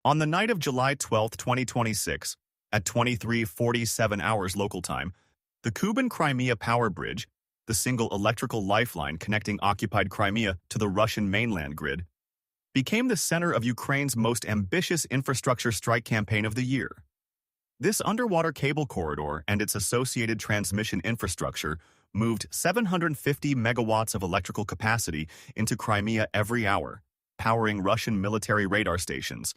On the night of July 12, 2026, at 23:47 hours local time, the Kuban-Crimea power bridge, the single electrical lifeline connecting occupied Crimea to the Russian mainland grid, became the center of Ukraine's most ambitious infrastructure strike campaign of the year. This underwater cable corridor and its associated transmission infrastructure moved 750 megawatts of electrical capacity into Crimea every hour, powering Russian military radar stations,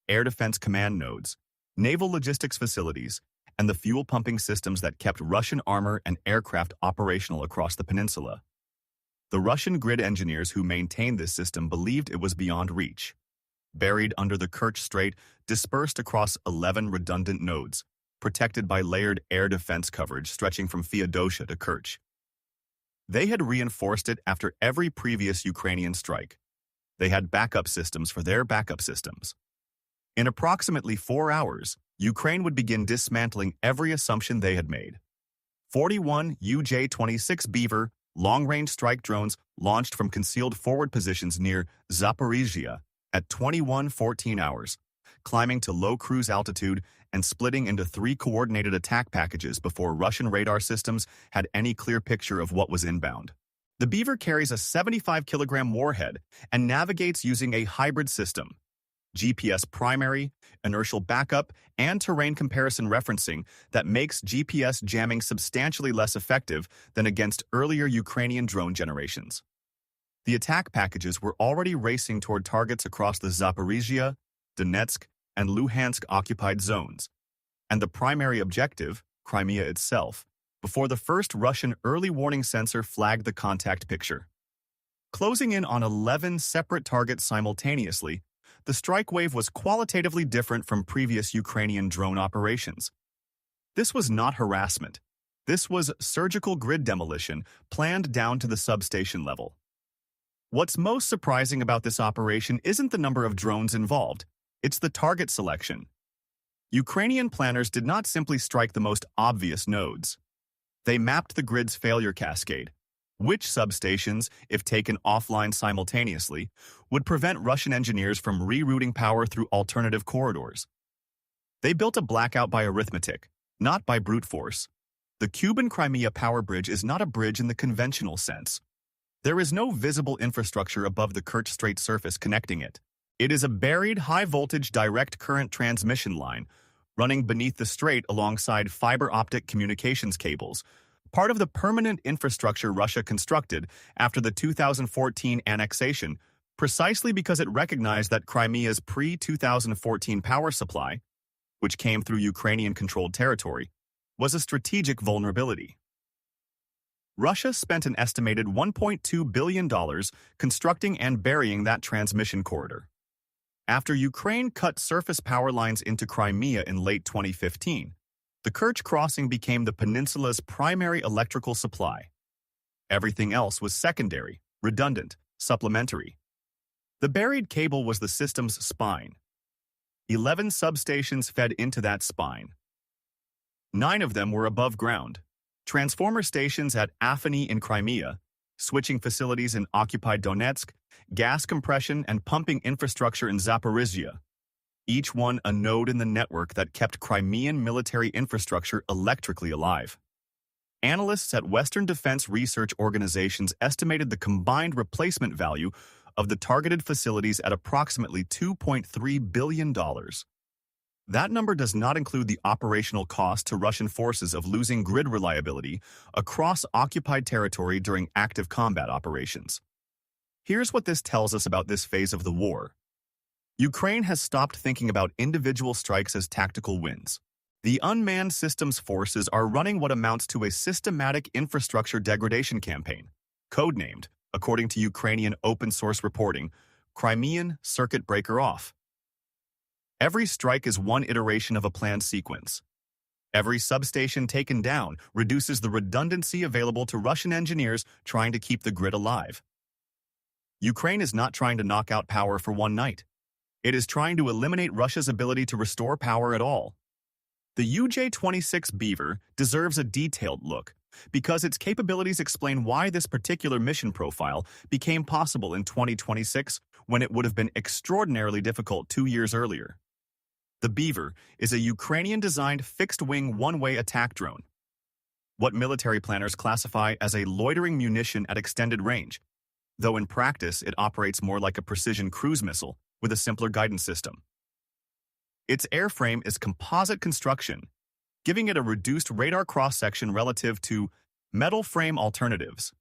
air defense command nodes, naval logistics facilities, and the fuel pumping systems that kept Russian armor and aircraft operational across the peninsula. The Russian grid engineers who maintained this system believed it was beyond reach. Buried under the Kerch Strait, dispersed across 11 redundant nodes, protected by layered air defense coverage stretching from Feodosia to Kerch. They had reinforced it after every previous Ukrainian strike. They had backup systems for their backup systems. In approximately 4 hours, Ukraine would begin dismantling every assumption they had made. 41 UJ-26 Beaver long-range strike drones launched from concealed forward positions near Zaporizhzhia at 21:14 hours, climbing to low cruise altitude and splitting into 3 coordinated attack packages before Russian radar systems had any clear picture of what was inbound. The Beaver carries a 75-kilogram warhead and navigates using a hybrid system: GPS primary, inertial backup, and terrain comparison referencing that makes GPS jamming substantially less effective than against earlier Ukrainian drone generations. The attack packages were already racing toward targets across the Zaporizhzhia, Donetsk, and Luhansk occupied zones, and the primary objective, Crimea itself, before the first Russian early warning sensor flagged the contact picture. Closing in on 11 separate targets simultaneously, the strike wave was qualitatively different from previous Ukrainian drone operations. This was not harassment. This was surgical grid demolition planned down to the substation level. What's most surprising about this operation isn't the number of drones involved, it's the target selection. Ukrainian planners did not simply strike the most obvious nodes. They mapped the grid's failure cascade. Which substations, if taken offline simultaneously, would prevent Russian engineers from rerouting power through alternative corridors? They built a blackout by arithmetic, not by brute force. The Kuban-Crimea power bridge is not a bridge in the conventional sense. There is no visible infrastructure above the Kerch Strait surface connecting it. It is a buried high-voltage direct current transmission line running beneath the strait alongside fiber-optic communications cables, part of the permanent infrastructure Russia constructed after the 2014 annexation, precisely because it recognized that Crimea's pre-2014 power supply, which came through Ukrainian-controlled territory, was a strategic vulnerability. Russia spent an estimated $1.2 billion constructing and burying that transmission corridor. After Ukraine cut surface power lines into Crimea in late 2015, the Kerch crossing became the peninsula's primary electrical supply. Everything else was secondary, redundant, supplementary. The buried cable was the system's spine. 11 substations fed into that spine. 9 of them were above ground. Transformer stations at Afiny in Crimea, switching facilities in occupied Donetsk, gas compression and pumping infrastructure in Zaporizhzhia. Each one a node in the network that kept Crimean military infrastructure electrically alive. Analysts at Western defense research organizations estimated the combined replacement value of the targeted facilities at approximately $2.3 billion. That number does not include the operational cost to Russian forces of losing grid reliability across occupied territory during active combat operations. Here's what this tells us about this phase of the war. Ukraine has stopped thinking about individual strikes as tactical wins. The unmanned systems forces are running what amounts to a systematic infrastructure degradation campaign, codenamed, according to Ukrainian open-source reporting, Crimean Circuit Breaker Off. Every strike is one iteration of a planned sequence. Every substation taken down reduces the redundancy available to Russian engineers trying to keep the grid alive. Ukraine is not trying to knock out power for one night. It is trying to eliminate Russia's ability to restore power at all. The UJ-26 Beaver deserves a detailed look because its capabilities explain why this particular mission profile became possible in 2026 when it would have been extraordinarily difficult 2 years earlier. The Beaver is a Ukrainian-designed fixed-wing one-way attack drone, what military planners classify as a loitering munition at extended range, though in practice it operates more like a precision cruise missile with a simpler guidance system. Its airframe is composite construction, giving it a reduced radar cross-section relative to metal frame alternatives.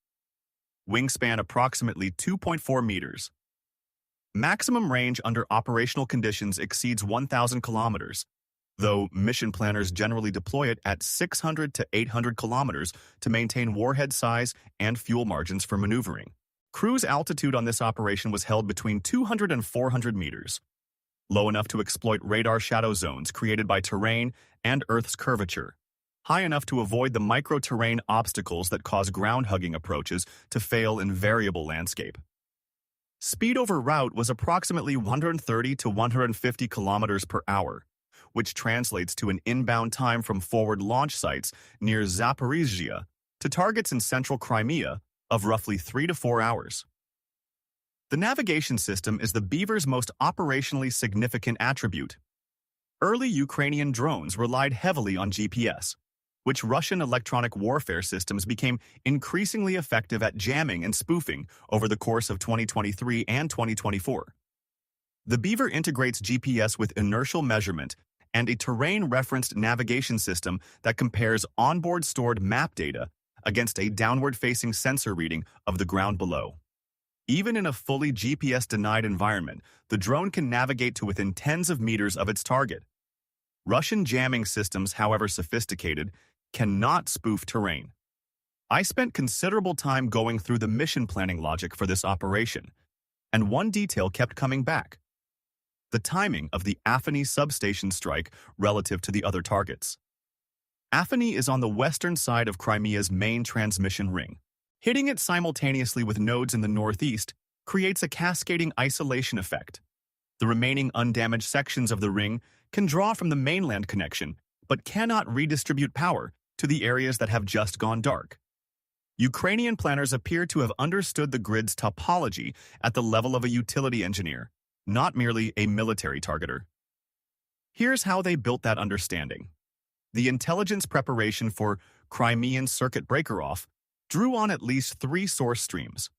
Wingspan approximately 2.4 meters. Maximum range under operational conditions exceeds 1,000 kilometers, though mission planners generally deploy it at 600 to 800 kilometers to maintain warhead size and fuel margins for maneuvering. Cruise altitude on this operation was held between 200 and 400 meters, low enough to exploit radar shadow zones created by terrain and Earth's curvature, high enough to avoid the micro-terrain obstacles that cause ground-hugging approaches to fail in variable landscape. Speed over route was approximately 130 to 150 kilometers per hour, which translates to an inbound time from forward launch sites near Zaporizhzhia to targets in central Crimea of roughly 3 to 4 hours. The navigation system is the Beaver's most operationally significant attribute. Early Ukrainian drones relied heavily on GPS, which Russian electronic warfare systems became increasingly effective at jamming and spoofing over the course of 2023 and 2024. The Beaver integrates GPS with inertial measurement and a terrain-referenced navigation system that compares onboard stored map data against a downward-facing sensor reading of the ground below. Even in a fully GPS-denied environment, the drone can navigate to within tens of meters of its target. Russian jamming systems, however sophisticated, cannot spoof terrain. I spent considerable time going through the mission planning logic for this operation, and one detail kept coming back: the timing of the Afiny substation strike relative to the other targets. Afiny is on the western side of Crimea's main transmission ring. Hitting it simultaneously with nodes in the northeast creates a cascading isolation effect. The remaining undamaged sections of the ring can draw from the mainland connection, but cannot redistribute power to the areas that have just gone dark. Ukrainian planners appear to have understood the grid's topology at the level of a utility engineer, not merely a military targeter. Here's how they built that understanding. The intelligence preparation for Crimean Circuit Breaker Off drew on at least 3 source streams.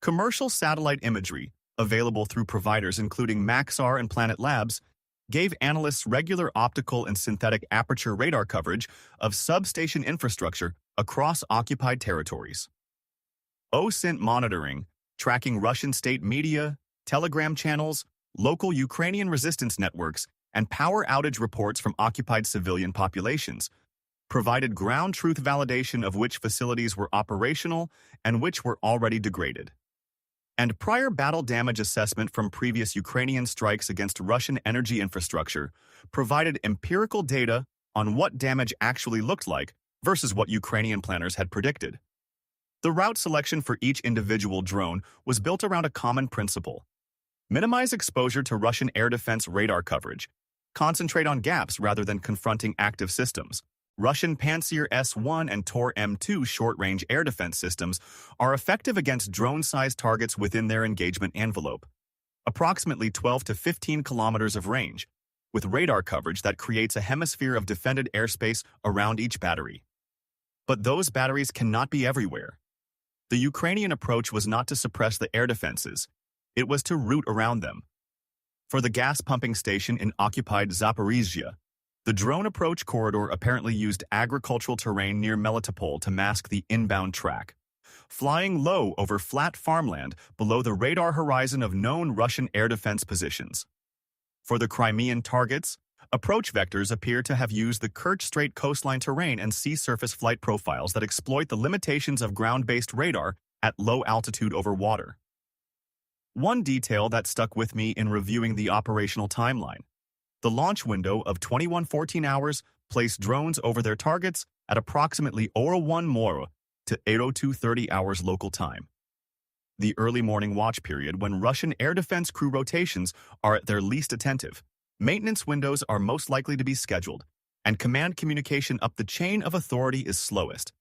Commercial satellite imagery, available through providers including Maxar and Planet Labs, gave analysts regular optical and synthetic aperture radar coverage of substation infrastructure across occupied territories. OSINT monitoring, tracking Russian state media, telegram channels, local Ukrainian resistance networks, and power outage reports from occupied civilian populations, provided ground truth validation of which facilities were operational and which were already degraded. And prior battle damage assessment from previous Ukrainian strikes against Russian energy infrastructure provided empirical data on what damage actually looked like versus what Ukrainian planners had predicted. The route selection for each individual drone was built around a common principle: minimize exposure to Russian air defense radar coverage, concentrate on gaps rather than confronting active systems. Russian Pantsir S-1 and Tor M2 short-range air defense systems are effective against drone-sized targets within their engagement envelope, approximately 12 to 15 kilometers of range, with radar coverage that creates a hemisphere of defended airspace around each battery. But those batteries cannot be everywhere. The Ukrainian approach was not to suppress the air defenses, it was to route around them. For the gas pumping station in occupied Zaporizhzhia, the drone approach corridor apparently used agricultural terrain near Melitopol to mask the inbound track, flying low over flat farmland below the radar horizon of known Russian air defense positions. For the Crimean targets, approach vectors appear to have used the Kerch Strait coastline terrain and sea surface flight profiles that exploit the limitations of ground-based radar at low altitude over water. One detail that stuck with me in reviewing the operational timeline: the launch window of 2114 hours placed drones over their targets at approximately 01 Mora to 8:02:30 hours local time. The early morning watch period, when Russian air defense crew rotations are at their least attentive, maintenance windows are most likely to be scheduled, and command communication up the chain of authority is slowest.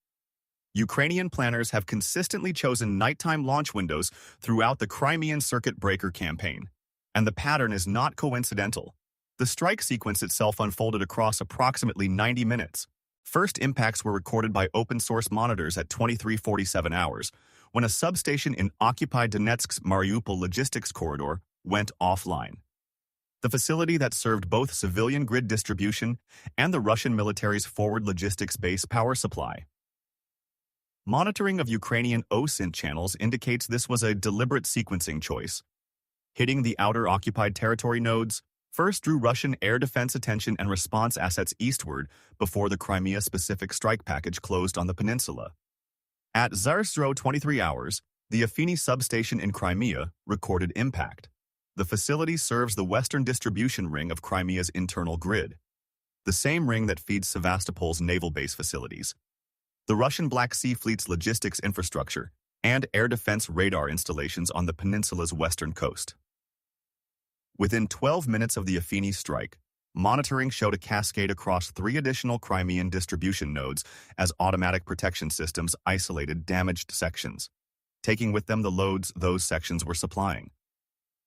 Ukrainian planners have consistently chosen nighttime launch windows throughout the Crimean Circuit Breaker campaign, and the pattern is not coincidental. The strike sequence itself unfolded across approximately 90 minutes. First impacts were recorded by open-source monitors at 23:47 hours, when a substation in occupied Donetsk's Mariupol logistics corridor went offline. The facility that served both civilian grid distribution and the Russian military's forward logistics base power supply. Monitoring of Ukrainian OSINT channels indicates this was a deliberate sequencing choice. Hitting the outer occupied territory nodes first drew Russian air defense attention and response assets eastward before the Crimea-specific strike package closed on the peninsula. At 00:23 hours, the Afiny substation in Crimea recorded impact. The facility serves the western distribution ring of Crimea's internal grid, the same ring that feeds Sevastopol's naval base facilities, the Russian Black Sea Fleet's logistics infrastructure, and air defense radar installations on the peninsula's western coast. Within 12 minutes of the Afiny strike, monitoring showed a cascade across 3 additional Crimean distribution nodes as automatic protection systems isolated damaged sections, taking with them the loads those sections were supplying.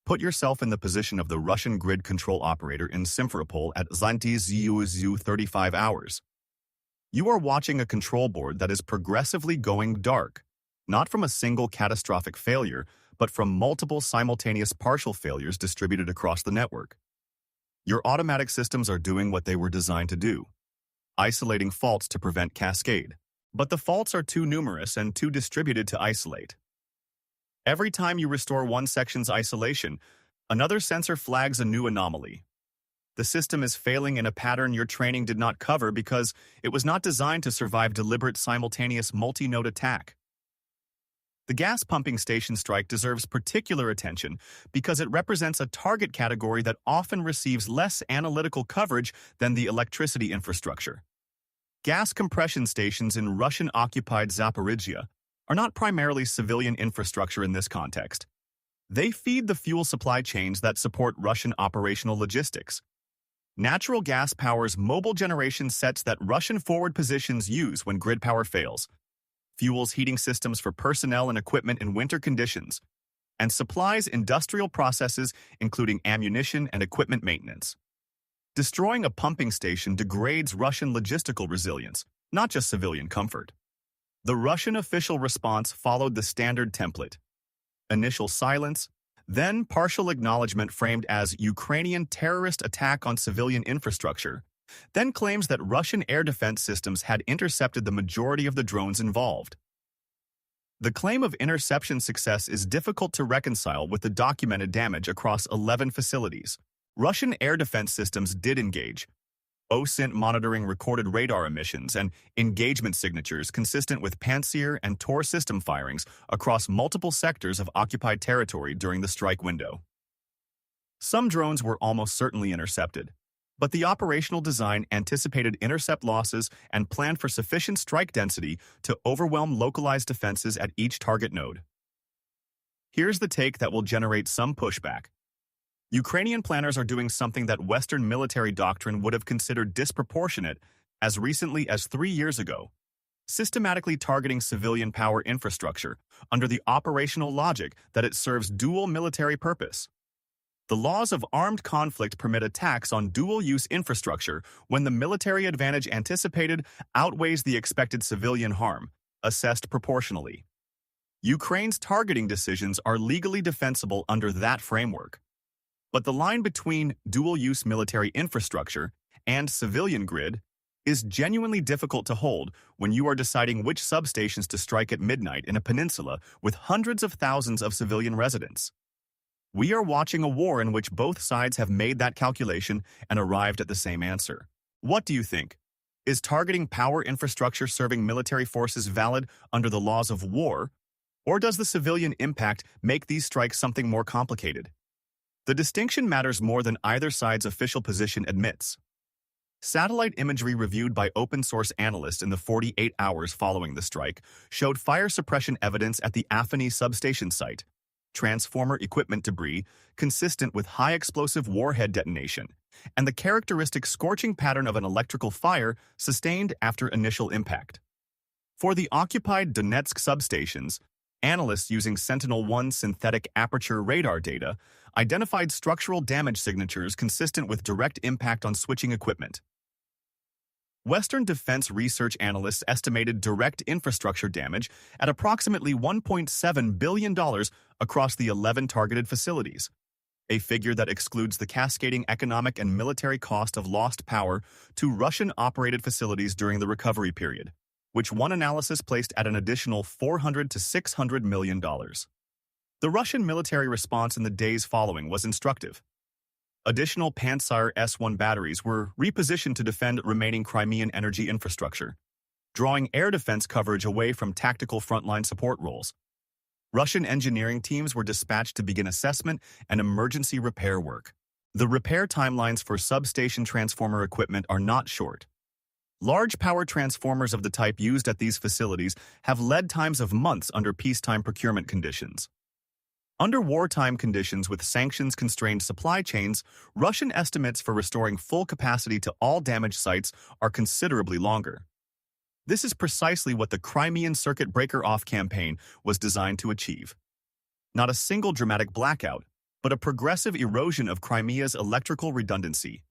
Put yourself in the position of the Russian grid control operator in Simferopol at 00:35 hours. You are watching a control board that is progressively going dark, not from a single catastrophic failure, but from multiple simultaneous partial failures distributed across the network. Your automatic systems are doing what they were designed to do, isolating faults to prevent cascade. But the faults are too numerous and too distributed to isolate. Every time you restore one section's isolation, another sensor flags a new anomaly. The system is failing in a pattern your training did not cover because it was not designed to survive deliberate simultaneous multi-node attack. The gas pumping station strike deserves particular attention because it represents a target category that often receives less analytical coverage than the electricity infrastructure. Gas compression stations in Russian-occupied Zaporizhzhia are not primarily civilian infrastructure in this context. They feed the fuel supply chains that support Russian operational logistics. Natural gas powers mobile generation sets that Russian forward positions use when grid power fails, fuels heating systems for personnel and equipment in winter conditions, and supplies industrial processes including ammunition and equipment maintenance. Destroying a pumping station degrades Russian logistical resilience, not just civilian comfort. The Russian official response followed the standard template: initial silence, then partial acknowledgement framed as Ukrainian terrorist attack on civilian infrastructure, then claims that Russian air defense systems had intercepted the majority of the drones involved. The claim of interception success is difficult to reconcile with the documented damage across 11 facilities. Russian air defense systems did engage. OSINT monitoring recorded radar emissions and engagement signatures consistent with Pantsir and Tor system firings across multiple sectors of occupied territory during the strike window. Some drones were almost certainly intercepted, but the operational design anticipated intercept losses and planned for sufficient strike density to overwhelm localized defenses at each target node. Here's the take that will generate some pushback. Ukrainian planners are doing something that Western military doctrine would have considered disproportionate as recently as 3 years ago, systematically targeting civilian power infrastructure under the operational logic that it serves dual military purpose. The laws of armed conflict permit attacks on dual-use infrastructure when the military advantage anticipated outweighs the expected civilian harm, assessed proportionally. Ukraine's targeting decisions are legally defensible under that framework. But the line between dual-use military infrastructure and civilian grid is genuinely difficult to hold when you are deciding which substations to strike at midnight in a peninsula with hundreds of thousands of civilian residents. We are watching a war in which both sides have made that calculation and arrived at the same answer. What do you think? Is targeting power infrastructure serving military forces valid under the laws of war, or does the civilian impact make these strikes something more complicated? The distinction matters more than either side's official position admits. Satellite imagery reviewed by open-source analysts in the 48 hours following the strike showed fire suppression evidence at the Afiny substation site, transformer equipment debris consistent with high-explosive warhead detonation, and the characteristic scorching pattern of an electrical fire sustained after initial impact. For the occupied Donetsk substations, Analysts using Sentinel-1 synthetic aperture radar data identified structural damage signatures consistent with direct impact on switching equipment. Western defense research analysts estimated direct infrastructure damage at approximately $1.7 billion across the 11 targeted facilities, a figure that excludes the cascading economic and military cost of lost power to Russian-operated facilities during the recovery period, which one analysis placed at an additional $400 to $600 million. The Russian military response in the days following was instructive. Additional Pantsir S-1 batteries were repositioned to defend remaining Crimean energy infrastructure, drawing air defense coverage away from tactical frontline support roles. Russian engineering teams were dispatched to begin assessment and emergency repair work. The repair timelines for substation transformer equipment are not short. Large power transformers of the type used at these facilities have lead times of months under peacetime procurement conditions. Under wartime conditions with sanctions-constrained supply chains, Russian estimates for restoring full capacity to all damaged sites are considerably longer. This is precisely what the Crimean Circuit Breaker Off campaign was designed to achieve. Not a single dramatic blackout, but a progressive erosion of Crimea's electrical redundancy,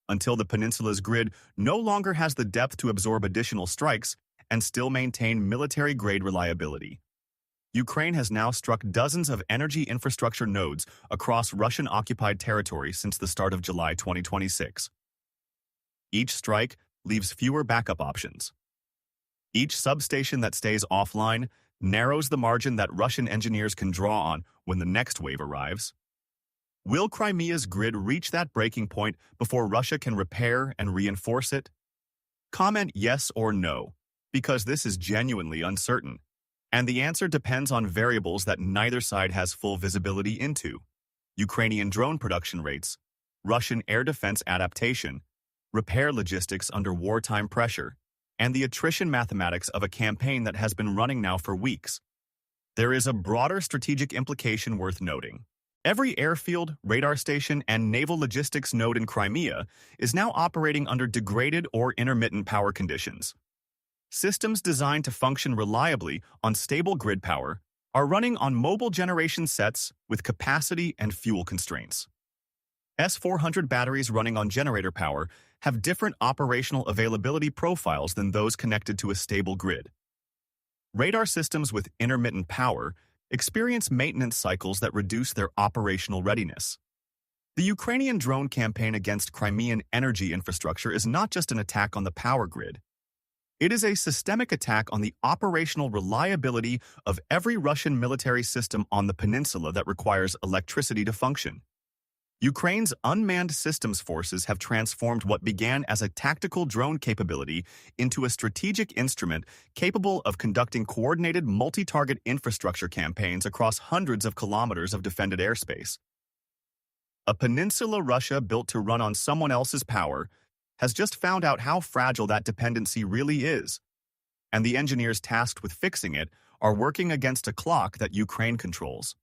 until the peninsula's grid no longer has the depth to absorb additional strikes and still maintain military-grade reliability. Ukraine has now struck dozens of energy infrastructure nodes across Russian-occupied territory since the start of July 2026. Each strike leaves fewer backup options. Each substation that stays offline narrows the margin that Russian engineers can draw on when the next wave arrives. Will Crimea's grid reach that breaking point before Russia can repair and reinforce it? Comment yes or no, because this is genuinely uncertain. And the answer depends on variables that neither side has full visibility into: Ukrainian drone production rates, Russian air defense adaptation, repair logistics under wartime pressure, and the attrition mathematics of a campaign that has been running now for weeks. There is a broader strategic implication worth noting. Every airfield, radar station, and naval logistics node in Crimea is now operating under degraded or intermittent power conditions. Systems designed to function reliably on stable grid power are running on mobile generation sets with capacity and fuel constraints. S-400 batteries running on generator power have different operational availability profiles than those connected to a stable grid. Radar systems with intermittent power experience maintenance cycles that reduce their operational readiness. The Ukrainian drone campaign against Crimean energy infrastructure is not just an attack on the power grid. It is a systemic attack on the operational reliability of every Russian military system on the peninsula that requires electricity to function. Ukraine's unmanned systems forces have transformed what began as a tactical drone capability into a strategic instrument capable of conducting coordinated multi-target infrastructure campaigns across hundreds of kilometers of defended airspace. A peninsula Russia built to run on someone else's power has just found out how fragile that dependency really is, and the engineers tasked with fixing it are working against a clock that Ukraine controls.